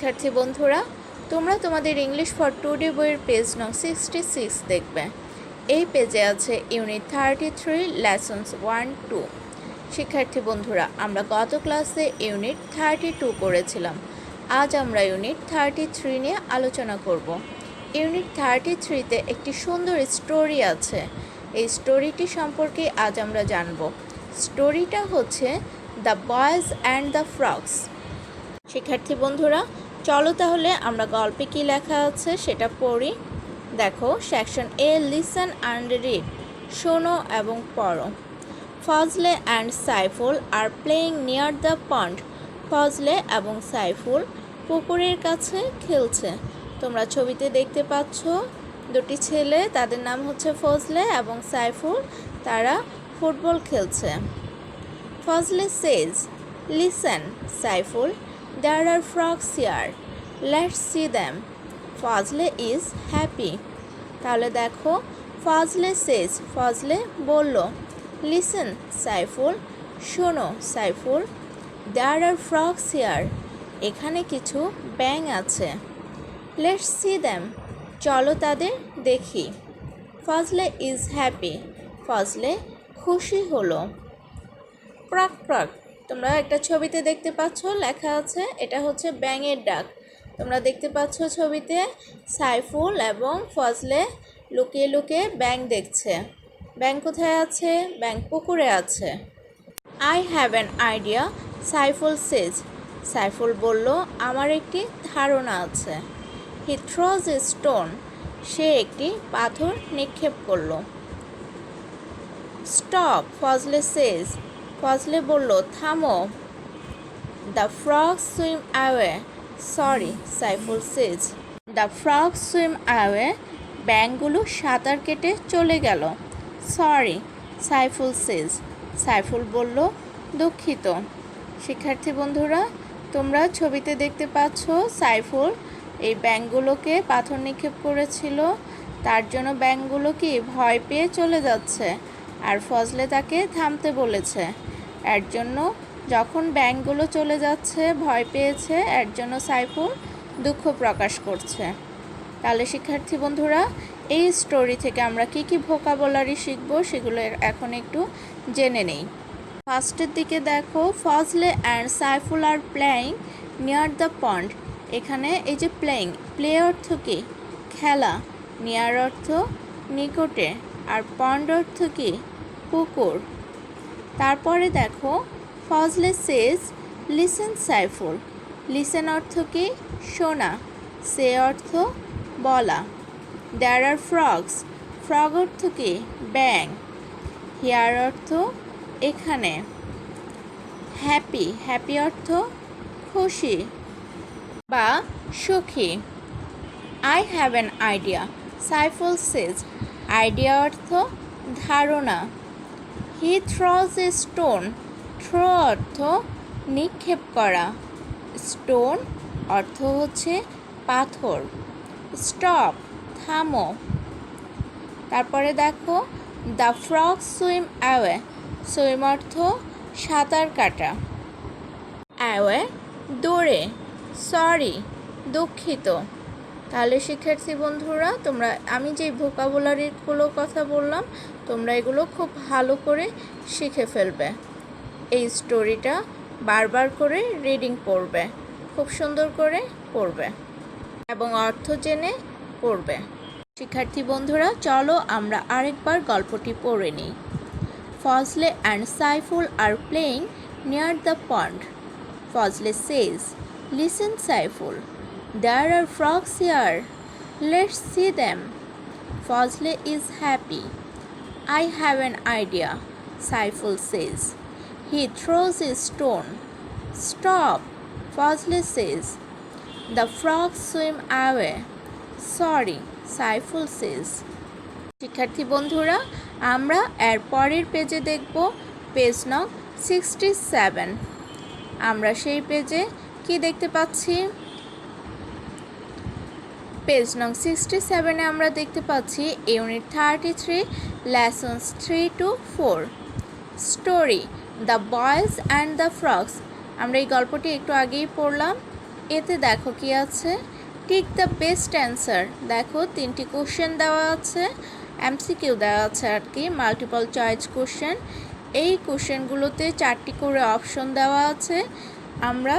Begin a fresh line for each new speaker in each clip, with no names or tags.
শিক্ষার্থী বন্ধুরা, তোমরা তোমাদের ইংলিশ ফর টুডে বইয়ের পেজ নং 66 দেখবে। এই পেজে আছে ইউনিট 33 লেসন্স 1-2। শিক্ষার্থী বন্ধুরা, আমরা গত ক্লাসে ইউনিট 32 করেছিলাম। আজ আমরা ইউনিট 33 নিয়ে আলোচনা করব। ইউনিট 33তে একটি সুন্দর স্টোরি আছে। এই স্টোরিটি সম্পর্কে আজ আমরা জানব। স্টোরিটা হচ্ছে the boys and the frogs. শিক্ষার্থী বন্ধুরা, চলো তাহলে আমরা গল্পে কী লেখা আছে সেটা পড়ি। দেখো, section A, listen and read, শোনো এবং পড়ো। Fazle and Saiful are playing near the pond. Fazle এবং সাইফুল পুকুরের কাছে খেলছে। তোমরা ছবিতে দেখতে পাচ্ছ দুটি ছেলে, তাদের নাম হচ্ছে ফজলে এবং সাইফুল, তারা ফুটবল খেলছে। Fazle says, listen Saiful, there are frogs here, let's see them. Fazle is happy. তাহলে দেখো, ফজলে says, ফজলে বলল, listen সাইফুল, শোনো Saiful, there are frogs here, এখানে কিছু ব্যাঙ আছে। let's see them, চলো তাদের দেখি। ফজলে is happy, ফজলে খুশি হলো। ক্রক ক্রক, তোমরা একটা ছবিতে দেখতে পাচ্ছ, লেখা আছে, এটা হচ্ছে ব্যাঙের ডাক। তোমরা দেখতে পাচ্ছ ছবিতে সাইফুল এবং ফজলে লুকিয়ে লুকিয়ে ব্যাঙ দেখছে। ব্যাঙ কোথায় আছে? ব্যাঙ পুকুরে আছে। I have an idea, Saiful says, Saiful বলল, আমার একটি ধারণা আছে। হি থ্রোজ এ স্টোন, সে একটি পাথর নিক্ষেপ করল। স্টপ, ফজলে সেজ, ফজলে বলল, থামো। The frogs swim away, sorry Saiful says, the frogs swim away, ব্যাঙগুলো সাঁতার কেটে চলে গেল। সরি সাইফুল সেজ, সাইফুল বলল, দুঃখিত। শিক্ষার্থী বন্ধুরা, তোমরা ছবিতে দেখতে পাচ্ছ সাইফুল এই ব্যাঙগুলোকে পাথর নিক্ষেপ করেছিল, তার জন্য ব্যাঙগুলো কি ভয় পেয়ে চলে যাচ্ছে, আর ফজলে তাকে থামতে বলেছে। এর জন্য যখন ব্যাঙগুলো চলে যাচ্ছে, ভয় পেয়েছে, এর জন্য সাইফুল দুঃখ প্রকাশ করছে। তাহলে শিক্ষার্থী বন্ধুরা, এই স্টোরি থেকে আমরা কি কি ভোকাবুলারি শিখব সেগুলো এখন একটু জেনে নেই। ফার্স্টের দিকে দেখো, Fazle and Saiful are playing near the pond. এখানে এই যে প্লেয়িং, প্লে অর্থ কি? খেলা, নিয়ার অর্থ নিকটে, আর পন্ড অর্থ কি? পুকুর। তারপরে দেখো, Fazle says, listen Saiful, listen অর্থ কি? শোনা, সে অর্থ বলা। দেয়ার আর ফ্রগস, ফ্রগ অর্থ কি? ব্যাঙ। হিয়ার অর্থ এখানে। হ্যাপি, হ্যাপি অর্থ খুশি বা সুখী। I have an idea, Saiful Sage, idea অর্থ ধারণা। হি থ্রোজ এ স্টোন, থ্রো অর্থ নিক্ষেপ করা, স্টোন অর্থ হচ্ছে পাথর। স্টপ, থামো। তারপরে দেখো, the frog swim away, swim অর্থ সাঁতার কাটা, অ্যাওয়ে দৌড়ে, সরি দুঃখিত। তাহলে শিক্ষার্থী বন্ধুরা, তোমরা আমি যে ভোকাবুলারিগুলো কথা বললাম, তোমরা এগুলো খুব ভালো করে শিখে ফেলবে। এই স্টোরিটা বারবার করে রিডিং পড়বে, খুব সুন্দর করে পড়বে এবং অর্থ জেনে পড়বে। শিক্ষার্থী বন্ধুরা, চলো আমরা আরেকবার গল্পটি পড়ে নিই। Fazle and Saiful are playing near the pond. Fazle says, listen Saiful, there are frogs here, let's see them. Fazle is happy. I have an idea, Saiful says. He throws a stone. Stop, Fazle says. The frogs swim away. Sorry, Saiful says. শিক্ষার্থী বন্ধুরা, আমরা এর পরের পেজে দেখব, page নং 67। আমরা সেই পেজে কি দেখতে পাচ্ছি? পেজ নং 67-এ আমরা দেখতে পাচ্ছি unit 33 lessons 3-4 story the boys and the frogs. আমরা এই গল্পটি একটু আগেই পড়লাম। এতে দেখো কি আছে, টিক দ্য বেস্ট অ্যান্সার। দেখো 3টি কোশ্চেন দেওয়া আছে, এমসিকিউ দেওয়া আছে আর কি, মাল্টিপল চয়েস কোশ্চেন। এই কোশ্চেনগুলোতে 4টি করে অপশন দেওয়া আছে। আমরা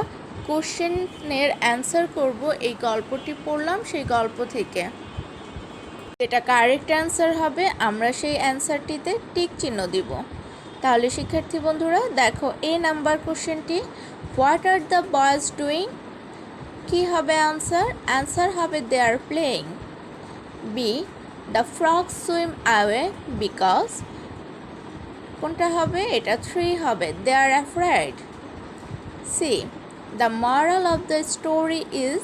কোশ্চেনের অ্যান্সার করব এই গল্পটি পড়লাম সেই গল্প থেকে। যেটা কারেক্ট অ্যান্সার হবে আমরা সেই অ্যান্সারটিতে টিক চিহ্ন দিব। তাহলে শিক্ষার্থী বন্ধুরা দেখো নাম্বার কোশ্চেনটি, what are the boys doing? কি হবে অ্যান্সার? অ্যান্সার হবে they are playing. B, the frog swim away because, কোনটা হবে? এটা 3 হবে, they are afraid. C, the moral of the story is,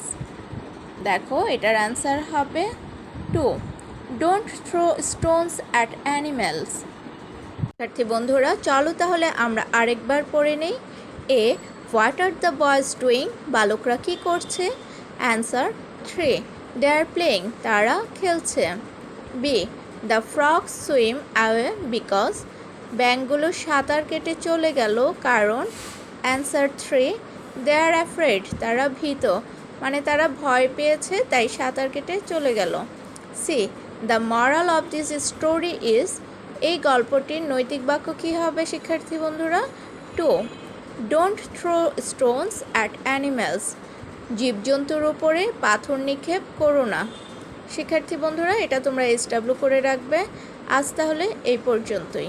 দেখো এটার অ্যান্সার হবে 2, don't throw stones at animals. শিক্ষার্থী বন্ধুরা চলো তাহলে আমরা আরেকবার পড়ে নেই। A, what are the boys doing? বালকরা কী করছে? অ্যান্সার 3, দে আর প্লেয়িং, তারা খেলছে। B, the frog swim away because, ব্যাঙগুলো সাঁতার কেটে চলে গেল কারণ। অ্যান্সার 3, দে আর অ্যাফ্রেড, তারা ভীত, মানে তারা ভয় পেয়েছে তাই সাঁতার কেটে চলে গেল। See, the moral of this story is, এই গল্পটির নৈতিক বাক্য কী হবে শিক্ষার্থী বন্ধুরা? 2, don't throw stones at animals, জীবজন্তুর উপরে পাথর নিক্ষেপ করো না। শিক্ষার্থী বন্ধুরা এটা তোমরা SW করে রাখবে। আজ তাহলে এই পর্যন্তই।